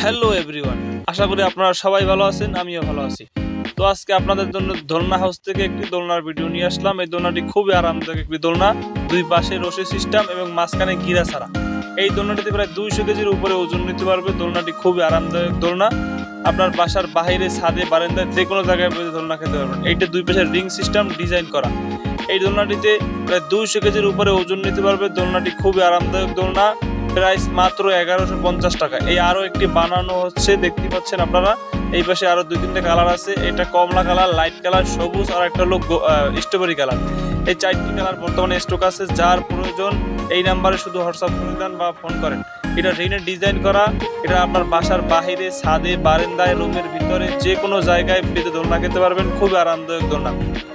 Hello everyone, আশা করি আপনারা সবাই ভালো আছেন, আমিও ভালো আছি। তো আজকে আপনাদের জন্য দোলনা হাউস থেকে একটি দোলনার ভিডিও নিয়ে আসলাম। এই দোলনাটি খুবই আরামদায়ক একটি দোলনা, দুই পাশে রশি সিস্টেম এবং মাঝখানে গিরা ছাড়া। এই দোলনাটিতে প্রায় 200 কেজির উপরে ওজন নিতে পারবে। দোলনাটি খুবই আরামদায়ক দোলনা, আপনার বাসার বাইরে, ছাদে, বারান্দায় যে কোনো জায়গায় বসে দোলনা খেতে পারবেন। এইটা দুই পাশে রিং সিস্টেম ডিজাইন করা। এই দোলনাটিতে প্রায় 200 কেজির উপরে ওজন নিতে পারবে। দোলনাটি খুবই আরামদায়ক দোলনা, প্রাইস মাত্র 1150 টাকা। এই আরো একটি বানানো হচ্ছে, দেখতে পাচ্ছেন আপনারা। এই পাশে আরো 2-3টা কালার আছে। এটা কমলা কালার, লাইট কালার, সবুজ, আর একটা হলো স্ট্রবেরি কালার। এই 4টি কালার বর্তমানে স্টক আছে। যার প্রয়োজন এই নাম্বারে শুধু হোয়াটসঅ্যাপ করে দেন বা ফোন করেন। এটা রিনের ডিজাইন করা। এটা আপনার বাসার বাহিরে, ছাদে, বারান্দায়, রুমের ভিতরে যে কোনো জায়গায় পেতে দোলনা খেতে পারবেন। খুবই আরামদায়ক দোলনা।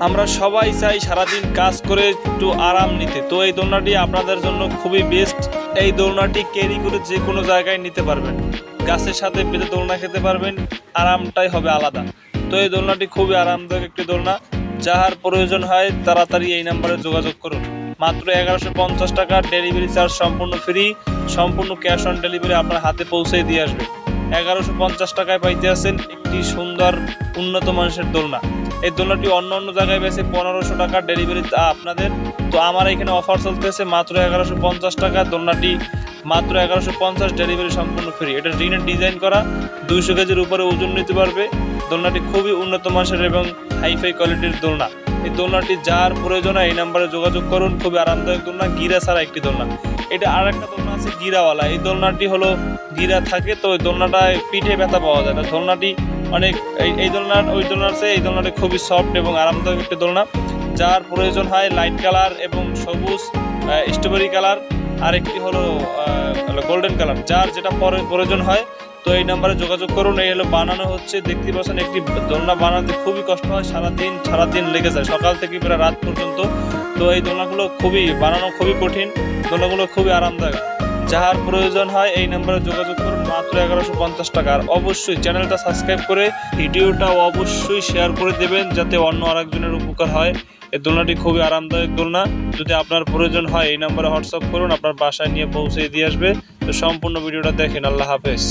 আমরা সবাই চাই সারাদিন কাজ করে একটু আরাম নিতে, তো এই দোলনাটি আপনাদের জন্য খুবই বেস্ট। এই দোলনাটি ক্যারি করে যে কোনো জায়গায় নিতে পারবেন, গাছের সাথে পেতে দোলনা খেতে পারবেন, আরামটাই হবে আলাদা। তো এই দোলনাটি খুবই আরামদায়ক একটি দোলনা। যার প্রয়োজন হয় তাড়াতাড়ি এই নাম্বারে যোগাযোগ করুন। মাত্র 1150 টাকা, ডেলিভারি চার্জ সম্পূর্ণ ফ্রি, সম্পূর্ণ ক্যাশ অন ডেলিভারি আপনার হাতে পৌঁছে দিয়ে আসবে। 1150 টাকায় পাইতে আছেন একটি সুন্দর উন্নত মানের দোলনা। এই দোলনাটি অন্য জায়গায় বেশি 1500 টাকা, ডেলিভারি আপনাদের। তো আমার এখানে অফার চলতেছে মাত্র 1150 টাকা। দোলনাটি মাত্র 1150, ডেলিভারি সম্পূর্ণ ফ্রি। এটা রিনের ডিজাইন করা, 200 কেজির উপরে ওজন নিতে পারবে। দোলনাটি খুবই উন্নত মানের এবং হাইফাই কোয়ালিটির দোলনা। এই দোলনাটি যার প্রয়োজন এই নাম্বারে যোগাযোগ করুন। খুবই আরামদায়ক দোলনা, গিরা ছাড়া একটি দোলনা। এটা আর একটা দোলনা আছে গিরাওয়ালা। এই দোলনাটি হলো গিরা থাকে, তো ওই দোলনাটায় পিঠে ব্যথা পাওয়া যায় না। দোলনাটি অনেক এই দোলনার ওই দোলনার চেয়ে এই দোলনাটি খুবই সফট এবং আরামদায়ক একটি দোলনা। যার প্রয়োজন হয় লাইট কালার এবং সবুজ, স্ট্রবেরি কালার, আর একটি হলো গোল্ডেন কালার। যার যেটা প্রয়োজন হয় তো এই নাম্বারে যোগাযোগ করুন। এই হলো বানানো হচ্ছে, দেখতে পাচ্ছেন। একটি দোলনা বানাতে খুবই কষ্ট হয়, সারাদিন লেগে যায়, সকাল থেকে প্রায় রাত পর্যন্ত। তো এই দোলনাগুলো বানানো খুবই কঠিন, দোলনাগুলো খুবই আরামদায়ক। যার প্রয়োজন হয় এই নাম্বারে যোগাযোগ করুন। মাত্র 1150 টাকা। আর অবশ্যই চ্যানেলটা সাবস্ক্রাইব করে ভিডিওটা অবশ্যই শেয়ার করে দেবেন, যাতে অন্য আরেকজনের উপকার হয়। এই দোলনাটি খুবই আরামদায়ক দোলনা। যদি আপনার প্রয়োজন হয় এই নাম্বারে হোয়াটসঅ্যাপ করুন, আপনার বাসায় নিয়ে পৌঁছে দিয়ে আসবে। তো সম্পূর্ণ ভিডিওটা দেখেন। আল্লাহ হাফেজ।